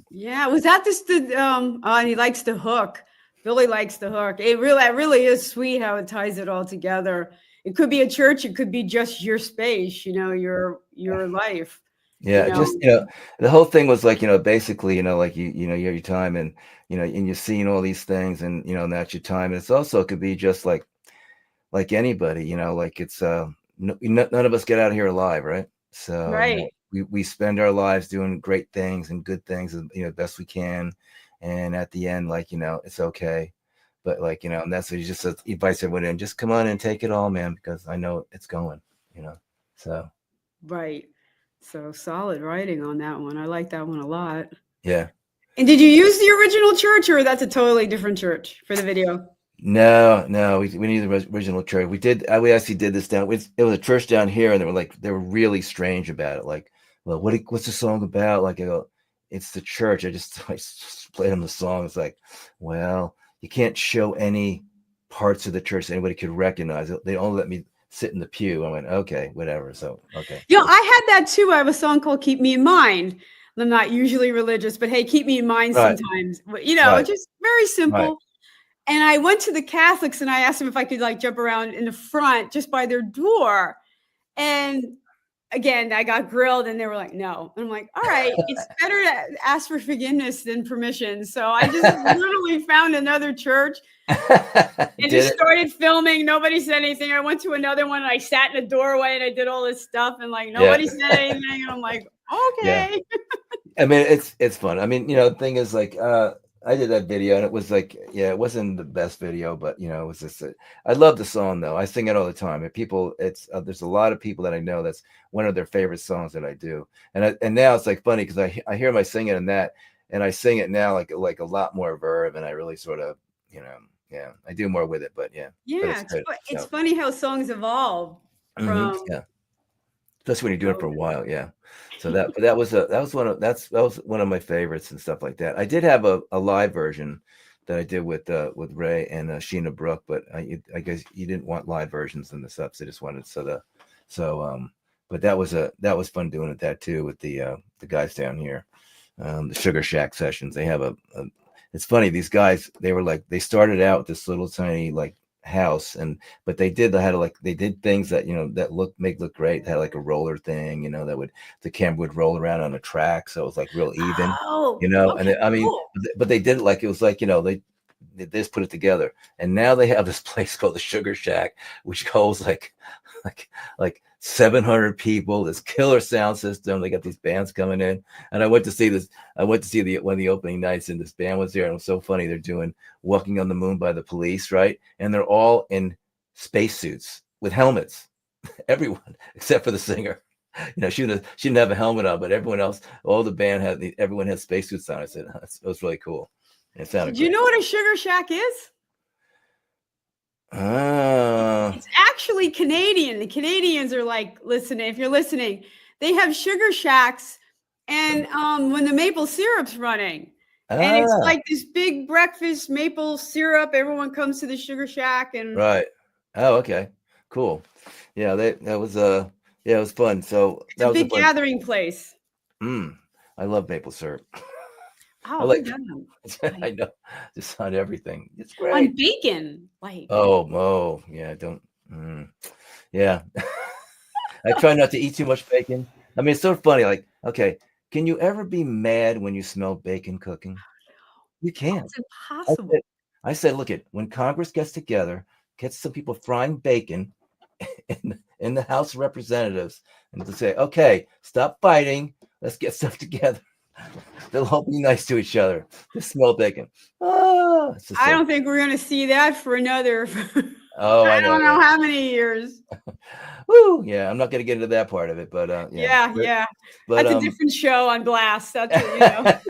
Yeah, was that just he likes the hook. Billy likes the hook. That really is sweet how it ties it all together. It could be a church, it could be just your space, your life. Yeah, just the whole thing was like, basically, like you have your time, and and you're seeing all these things, and and that's your time. And it's also, it could be just like anybody, like it's none of us get out of here alive, right? So right. We spend our lives doing great things and good things, best we can, and at the end, it's okay. But and that's what he just advice everyone in, just come on and take it all, man, because I know it's going, so. Right. So solid writing on that one. I like that one a lot. Yeah. And did you use the original church, or that's a totally different church for the video? No, we need the original church. We actually did this down. It was a church down here, and they were really strange about it. Like, well, what's the song about? Like, I go, it's the church. I just played them the song. It's like, well, you can't show any parts of the church that anybody could recognize. They only let me sit in the pew. I went, okay, whatever. So, okay. I had that too. I have a song called "Keep Me in Mind." I'm not usually religious, but hey, keep me in mind sometimes. Just very simple. Right. And I went to the Catholics and I asked them if I could jump around in the front just by their door. And again, I got grilled and they were like, no. And I'm like, all right, it's better to ask for forgiveness than permission. So I just literally found another church and just started filming. Nobody said anything. I went to another one and I sat in a doorway and I did all this stuff and nobody said anything. And I'm like, okay. Yeah. I mean, it's fun. I mean, the thing is I did that video and it was like, it wasn't the best video, but it was just, I love the song though. I sing it all the time. And people, there's a lot of people that I know that's one of their favorite songs that I do. And now it's like funny because I hear my singing in that, and I sing it now like a lot more verve, and I really sort of, I do more with it, but yeah. Yeah, it's funny how songs evolve from. Especially when you're doing it for a while, yeah. So that was one of my favorites and stuff like that. I did have a live version that I did with Ray and Sheena Brooke, but I guess you didn't want live versions in the subs. They just wanted but that was fun doing it that too with the guys down here, the Sugar Shack sessions. They have it's funny, these guys, they started out with this little tiny like house, but they did things that that look great. They had like a roller thing, the camera would roll around on a track, so it was like real even, Oh, and okay, I mean, cool. but they did it like it was like they just put it together, and now they have this place called the Sugar Shack, which holds like 700 people. This killer sound system. They got these bands coming in, and I went to see one of the opening nights, and this band was there, and it was so funny. They're doing "Walking on the Moon" by the Police, right? And they're all in spacesuits with helmets. Everyone except for the singer. She didn't have a helmet on, but everyone else, all the band everyone had spacesuits on. I said it was really cool. It sounded. Do you know what a Sugar Shack is? It's actually Canadian. The Canadians are like, listen, if you're listening, they have Sugar Shacks, and when the maple syrup's running, and it's like this big breakfast maple syrup. Everyone comes to the Sugar Shack, and right. Oh, okay, cool. Yeah, it was fun. So it's a big gathering place. I love maple syrup. Oh, I like I know, just on everything. It's great. On bacon, like yeah, don't yeah. I try not to eat too much bacon. I mean, it's so funny. Like, okay, can you ever be mad when you smell bacon cooking? You can't. It's impossible. I said, look when Congress gets together, gets some people frying bacon in the House of Representatives, and to say, okay, stop fighting, let's get stuff together. They'll all be nice to each other. Just smell bacon. I don't think we're going to see that for another. I don't know how many years. Woo! Yeah, I'm not going to get into that part of it, but yeah. But, that's a different show on Blast. That's what,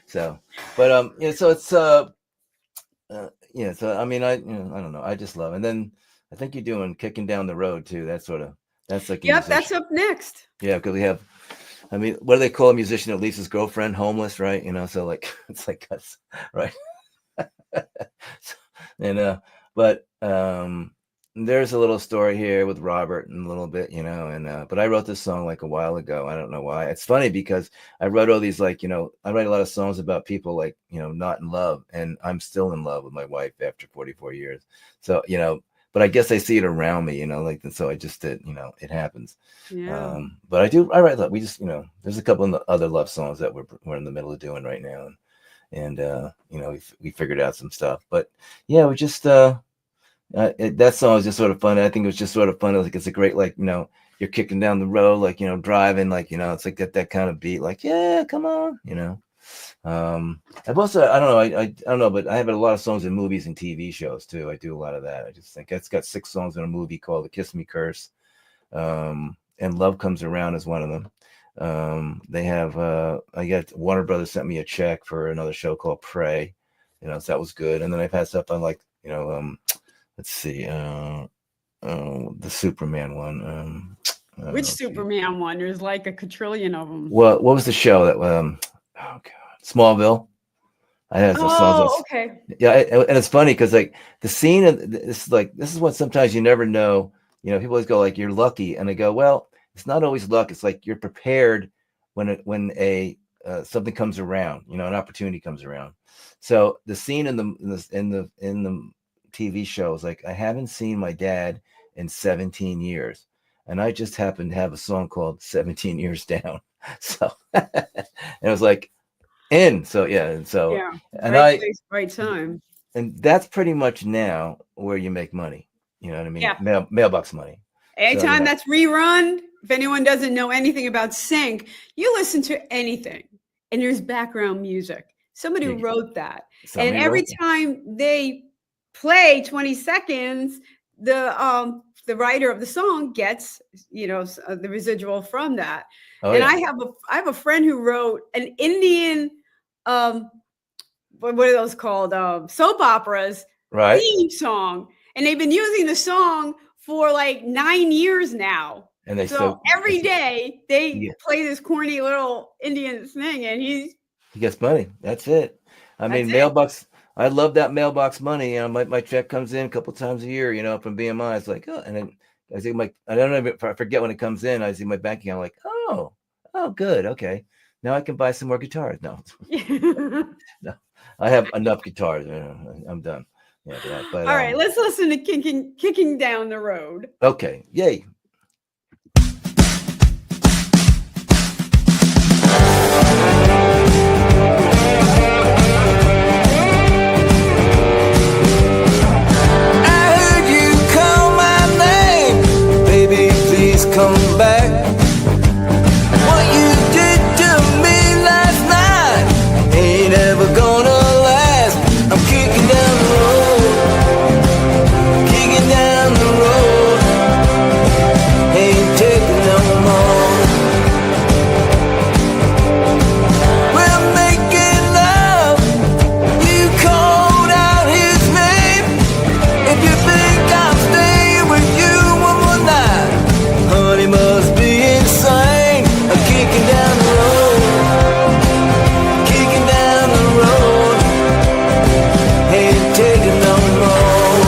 So, but so it's So I mean, I don't know. I just love it. And then I think you're doing Kicking Down the Road too. That's like yep, that's up next. Yeah, because we have. I mean, what do they call a musician that leaves his girlfriend homeless, right? So like it's like us, right? And but there's a little story here with Robert and a little bit, but I wrote this song like a while ago. I don't know why. It's funny because I wrote all these I write a lot of songs about people like, not in love, and I'm still in love with my wife after 44 years. So, but I guess I see it around me, and so I just did, it happens. Yeah. But I write love. We just, there's a couple of other love songs that we're in the middle of doing right now. And we figured out some stuff, but yeah, we just, that song was just sort of fun. I think it was just sort of fun. It's a great, you're kicking down the road, driving, it's like that kind of beat, yeah, come on, I've also, I don't know, I don't know, but I have a lot of songs in movies and TV shows too. I do a lot of that. I just think it's got 6 songs in a movie called The Kiss Me Curse, and Love Comes Around is one of them. They have, I got Warner Brothers sent me a check for another show called Prey, so that was good. And then I've had stuff on let's see, the Superman one. Which Superman one? There's like a quadrillion of them. Well, what was the show that? Oh God, Smallville. I had some songs. Okay. Yeah, and it's funny because the scene of this, this is what sometimes you never know. People always go you're lucky, and I go, well, it's not always luck. It's you're prepared when something comes around. An opportunity comes around. So the scene in the TV shows, I haven't seen my dad in 17 years, and I just happened to have a song called 17 Years Down. So and it was so yeah, and so yeah, and right place, right time, and that's pretty much now where you make money. You know what I mean? Yeah. Mailbox money. Anytime that's rerun. If anyone doesn't know anything about sync, you listen to anything, and there's background music. Somebody wrote that, and every time they play 20 seconds, the writer of the song gets the residual from that. And I have a friend who wrote an Indian what are those called, soap operas theme song, and they've been using the song for 9 years now. And every day they play this corny little Indian thing, and he gets money. That's it. I mean, mailbox I love that mailbox money. You know, my check comes in a couple times a year, you know, from BMI. It's like, oh, and then I see I don't know if I forget when it comes in. I see my bank account, like, oh, good. Okay. Now I can buy some more guitars. No, no, I have enough guitars. I'm done. Yeah, for that. But All right, let's listen to Kicking Down the Road. Okay. Yay. Come back. What you did to me last night ain't ever gonna last. I'm kicking down the road, kicking down the road, ain't taking no more. We're making love, you called out his name. If you think I'll stay with you one more night, honey must be insane. I'm kicking down the road, kicking down the road, ain't taking no more.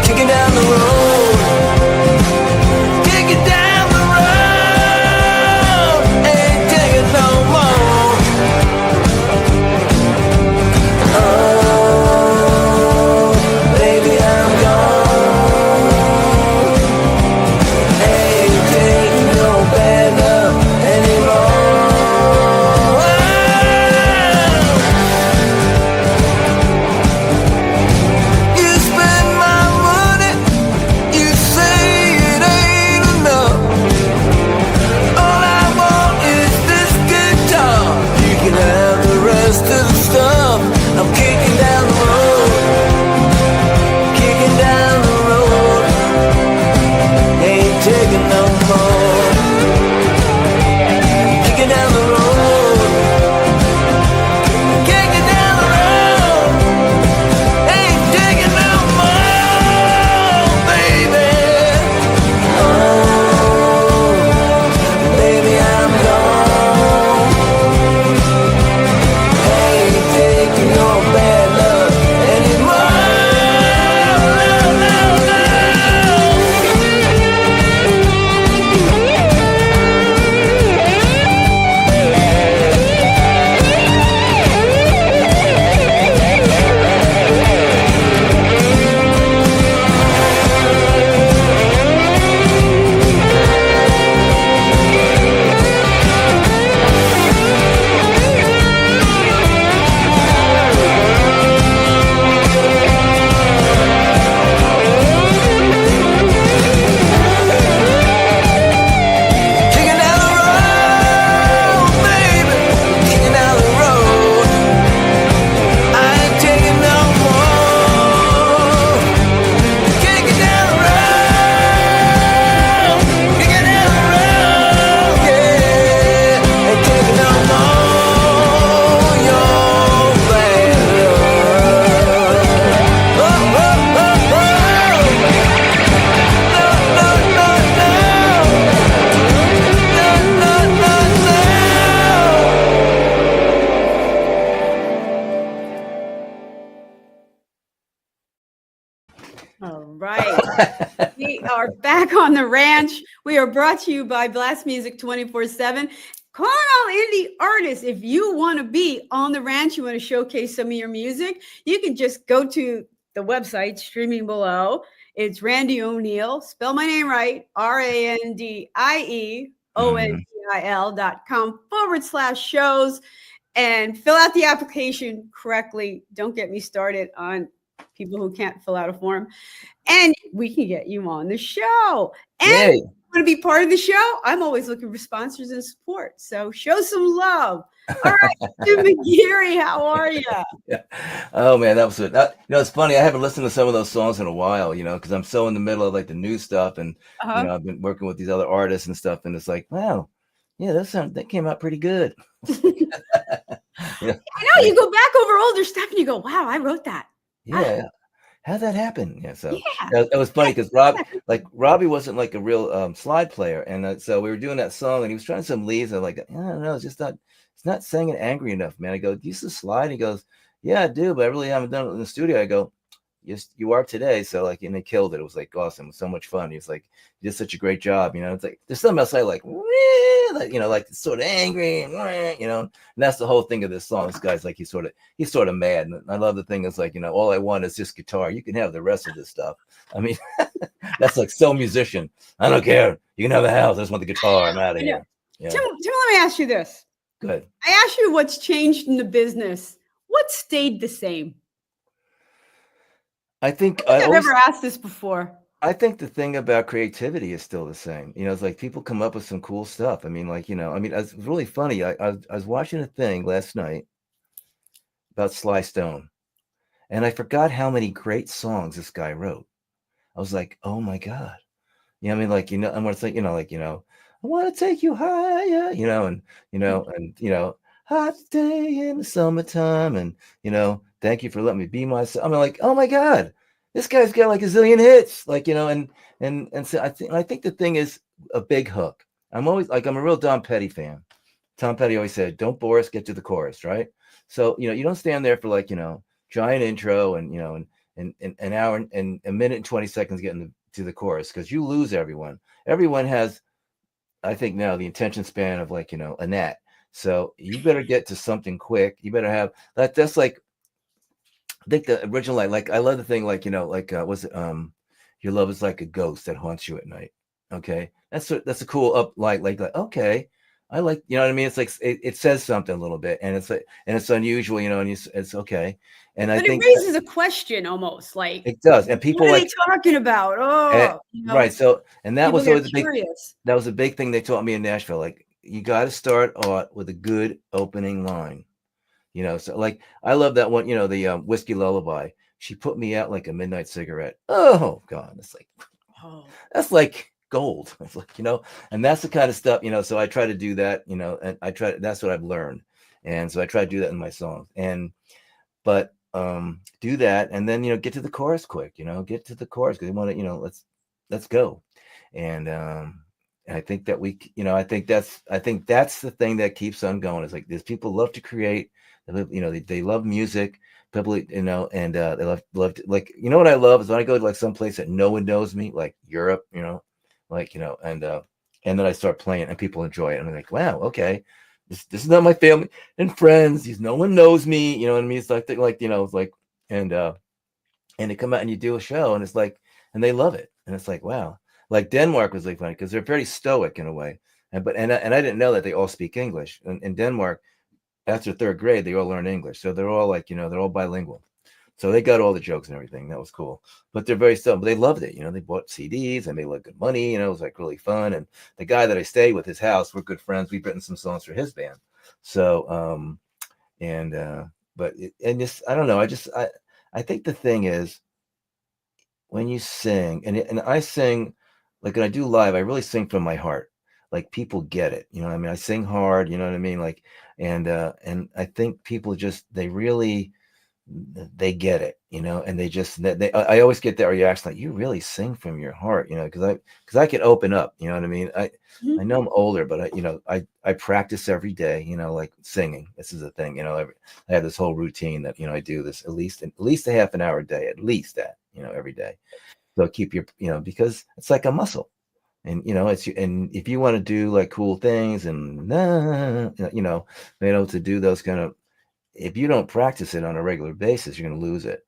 Kicking down the road, kicking down the road, ain't taking no more. Oh, baby, I'm gone. Ain't taking no bad love anymore. You spend my money, you say it ain't enough. All I want is this guitar. You can have the rest of the stuff. I'm kicking down the road, kicking down the road, ain't taking no more. Kicking down the road, kicking down the road, ain't taking no more, baby. Oh, baby, I'm gone. Ain't taking no bad love anymore. No, no, no. Kicking down the road, baby, kicking down the road, I ain't taking no more. Kicking down the road, kicking down the road, yeah, ain't taking no more. Your bad love. Oh, oh, oh, oh. No, no, no, no. No, no, no, no. All right. We are back on the ranch. We are brought to you by Blast Music 24/7. Call all indie artists. If you want to be on the ranch, you want to showcase some of your music, you can just go to the website streaming below. It's Randie O'Neil. Spell my name right. RandieOneil.com/shows and fill out the application correctly. Don't get me started on people who can't fill out a form. And we can get you on the show. And Yay. you want to be part of the show? I'm always looking for sponsors and support. So show some love. All right, Jim McGeary, how are you? Yeah. Oh man, that was it. It's funny. I haven't listened to some of those songs in a while, because I'm so in the middle of like the new stuff, and I've been working with these other artists and stuff, and it's like, wow, yeah, that came out pretty good. I know, you go back over older stuff and you go, wow, I wrote that. Yeah. How'd that happen? Yeah, so it was funny because Robbie wasn't like a real slide player, and so we were doing that song, and he was trying some leads. I'm like, I don't know, it's not singing angry enough, man. I go, do you use the slide? He goes, yeah, I do, but I really haven't done it in the studio. I go, yes, you are today. So like, and they killed it. It was like awesome. It was so much fun. He was like, you did such a great job. You know, it's like, there's something else I like, like, you know, like sort of angry, you know, and that's the whole thing of this song. This guy's like, he's sort of mad. And I love the thing is like, you know, all I want is just guitar. You can have the rest of this stuff. I mean, that's like so musician. I don't care. You can have the house. I just want the guitar. I'm out of I know. here. Yeah. Tim, let me ask you this. Good. I asked you what's changed in the business. What stayed the same? I think I've ever asked this before. I think the thing about creativity is still the same. You know, it's like people come up with some cool stuff. I mean, like, you know, I mean, it's really funny. I was watching a thing last night about Sly Stone, and I forgot how many great songs this guy wrote. I was like, oh my God. You know, I mean, like, you know, I want to say, you know, like, you know, I want to take you higher, you know, hot day in the summertime, and, you know, thank you for letting me be myself. I mean, like, oh my God, this guy's got like a zillion hits, like, you know, and so I think the thing is a big hook. I'm always like, I'm a real Tom Petty fan. Tom Petty always said, don't bore us, get to the chorus, right? So, you know, you don't stand there for like, you know, giant intro and, you know, and an hour and a minute and 20 seconds getting to the chorus, because you lose everyone. Everyone has, I think now, the attention span of like, you know, a gnat. So you better get to something quick. You better have that. That's like, I think the original, like I love the thing, like, you know, like was it your love is like a ghost that haunts you at night. Okay, that's a cool up like okay, I like, you know what I mean. It's like it says something a little bit, and it's like, and it's unusual, you know, and it's okay. And I But think it raises a question almost like, it does, and people what are like they talking about? Oh, you know, right. So, and that people was get always a big, curious. that was a big thing they taught me in Nashville. Like, you got to start out with a good opening line. You know, so like I love that one, you know, the Whiskey Lullaby. She put me out like a midnight cigarette. Oh God, it's like, Oh, that's like gold. It's like, you know, and that's the kind of stuff, you know. So I try to do that, you know, and that's what I've learned. And so I try to do that in my songs. And but do that, and then, you know, get to the chorus quick, you know, get to the chorus, because they want to, you know, let's go. And I think that you know, I think that's the thing that keeps on going. Is like, there's people love to create. You know, they love music. People, you know, and they love to, like, you know, what I love is when I go to like some place that no one knows me, like Europe, you know, like, you know, and then I start playing and people enjoy it. And I'm like, wow, okay, this is not my family and friends. No one knows me. You know what I mean? It's like, you know, it's like, and they come out and you do a show, and it's like, and they love it, and it's like, wow. Like Denmark was like funny because they're very stoic in a way, and I didn't know that they all speak English. In Denmark, after third grade, they all learn English, so they're all like, you know, they're all bilingual. So they got all the jokes and everything. That was cool. But they're very still, but they loved it. You know, they bought CDs and they made good money. You know, it was like really fun. And the guy that I stayed with, his house, we're good friends. We've written some songs for his band. So, and just, I don't know. I think the thing is, when you sing, and I sing, like when I do live, I really sing from my heart. Like, people get it. You know what I mean? I sing hard, you know what I mean? Like, and I think people just, they get it, you know, and I always get that reaction, like, you really sing from your heart, you know, because I can open up, you know what I mean. I know I'm older, but you know, I practice every day, you know, like singing. This is a thing, you know. I have this whole routine that, you know, I do this at least a half an hour a day, at least that, you know, every day. So keep your, you know, because it's like a muscle. And, you know, and if you want to do like cool things and you know, to do those kind of, if you don't practice it on a regular basis, you're going to lose it.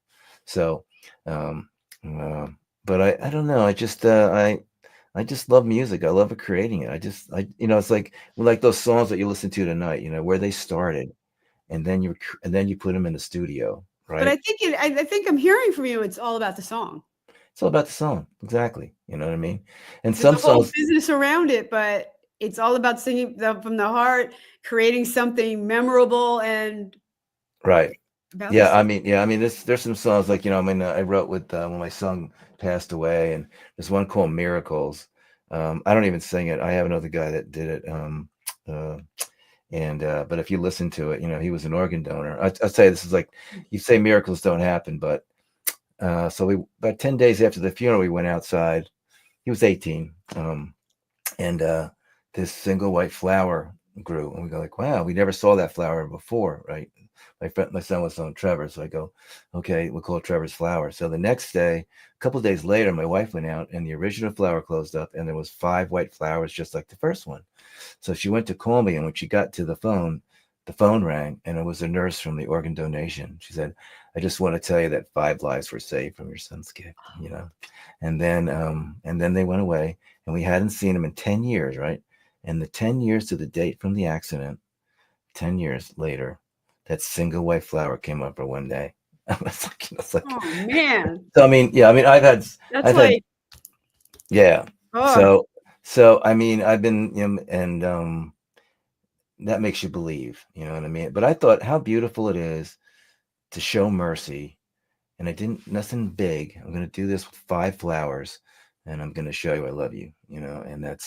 So, but I don't know. I just love music. I love creating it. You know, it's like those songs that you listen to tonight, you know, where they started, and then you put them in the studio, right? but I think I'm hearing from you, it's all about the song. It's all about the song. Exactly. You know what I mean? And There's some a whole songs, business around it, but it's all about singing from the heart, creating something memorable and right. about Yeah, the I mean, there's some songs like, you know, I mean, I wrote with when my son passed away, and there's one called Miracles. I don't even sing it. I have another guy that did it. But if you listen to it, you know, he was an organ donor. I'd say this is like, you say miracles don't happen, but so about 10 days after the funeral, we went outside. He was 18, and this single white flower grew, and we go like, wow, we never saw that flower before, right? my son was on Trevor. So I go, okay, we'll call it Trevor's Flower. So the next day, a couple of days later, my wife went out and the original flower closed up and there was 5 white flowers just like the first one. So she went to call me, and when she got to the phone rang, and it was a nurse from the organ donation. She said, I just want to tell you that 5 lives were saved from your son's gift, and then they went away, and we hadn't seen him in 10 years, right? And the 10 years to the date from the accident, 10 years later, that single white flower came up for one day. I was like, oh man. So I've had yeah. Oh. So I mean, I've been, and that makes you believe, you know what I mean? But I thought how beautiful it is to show mercy, and I didn't, nothing big. I'm going to do this with 5 flowers, and I'm going to show you I love you, and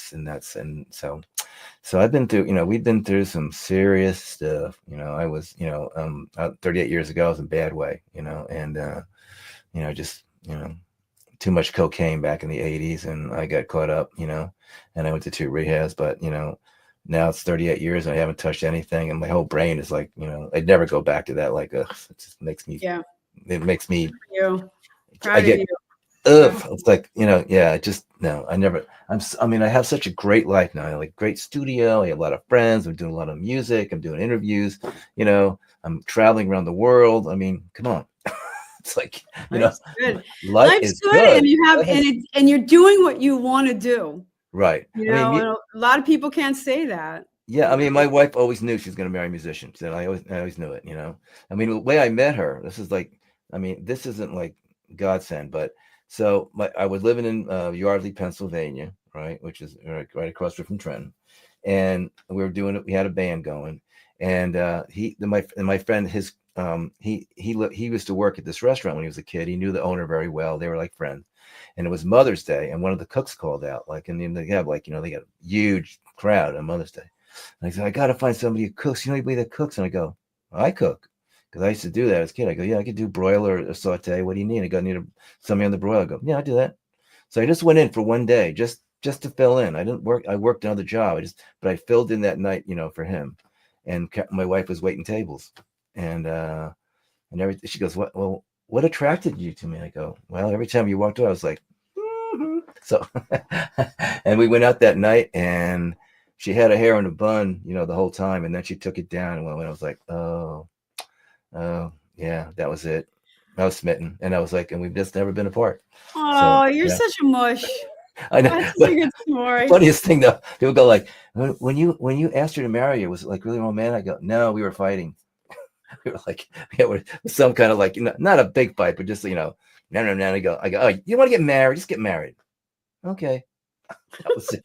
so I've been through, we've been through some serious stuff. I was, 38 years ago, I was in a bad way, and, just, too much cocaine back in the 80s, and I got caught up, and I went to 2 rehabs, but, now it's 38 years and I haven't touched anything, and my whole brain is like, I'd never go back to that. Like, it just makes me, it makes me, I get, it's like, I have such a great life now. I have great studio. I have a lot of friends. I'm doing a lot of music. I'm doing interviews, I'm traveling around the world. I mean, come on. It's like, Life's good. Life is good. And you have, and you're doing what you want to do. Right. A lot of people can't say that. Yeah. I mean, my wife always knew she was going to marry a musician. She said, I always knew it, I mean, the way I met her, this is like, this isn't like godsend, but so I was living in Yardley, Pennsylvania, right, which is right across from Trenton, and we were doing it. We had a band going, and my friend, he used to work at this restaurant when he was a kid. He knew the owner very well. They were like friends, and it was Mother's Day, and one of the cooks called out, and then they have they got a huge crowd on Mother's Day. And I said, I got to find somebody who cooks. Anybody that cooks? And I go, I cook. Because I used to do that as a kid. I go, yeah, I could do broiler or saute. What do you need? I go, I need somebody on the broiler. I go, yeah, I do that. So I just went in for one day, just to fill in. I didn't work. I worked another job. But I filled in that night, for him. And my wife was waiting tables, and everything. She goes, what attracted you to me? I go, well, every time you walked away, I was like, mm-hmm. So, and we went out that night, and she had her hair in a bun, the whole time, and then she took it down, and I was like, oh yeah, that was it. I was smitten, and I was like, and we've just never been apart. Oh, so, you're such a mush. I know. That's a good story. Funniest thing though, people go like, when you asked her to marry you, was it like really romantic? I go, no, we were fighting. We were like, some kind of not a big fight, but just no. I go, oh, you want to get married? Just get married. Okay, that was it.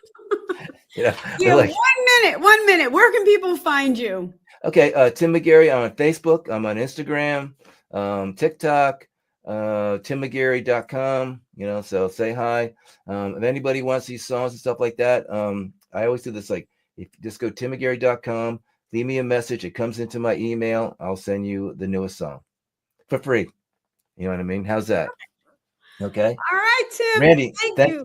Yeah, 1 minute. Where can people find you? Okay, Tim McGeary. I'm on Facebook. I'm on Instagram, TikTok, timmcgeary.com. So say hi. If anybody wants these songs and stuff like that, I always do this. If you just go timmcgeary.com, leave me a message. It comes into my email. I'll send you the newest song for free. You know what I mean? How's that? Okay. All right, Tim. Randie, thank you.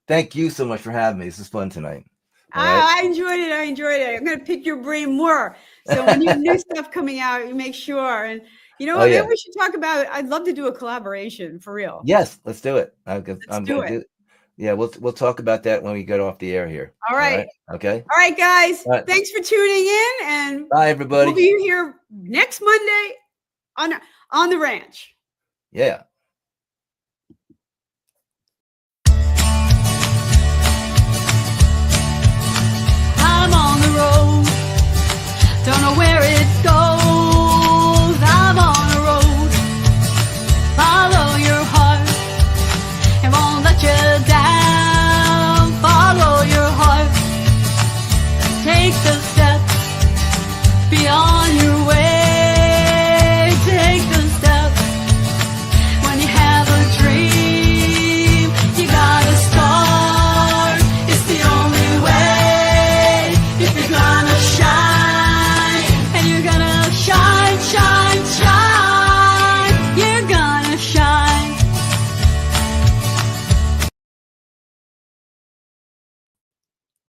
Thank you so much for having me. This is fun tonight. I enjoyed it. I'm going to pick your brain more. So when you have new stuff coming out, you make sure. And maybe we should talk about it. I'd love to do a collaboration for real. Yes, let's do it. I'm do going to do it. Yeah, we'll talk about that when we get off the air here. All right. Okay. All right, guys. All right. Thanks for tuning in, and bye, everybody. We'll be here next Monday on the ranch. Yeah. I'm on the road. Don't know where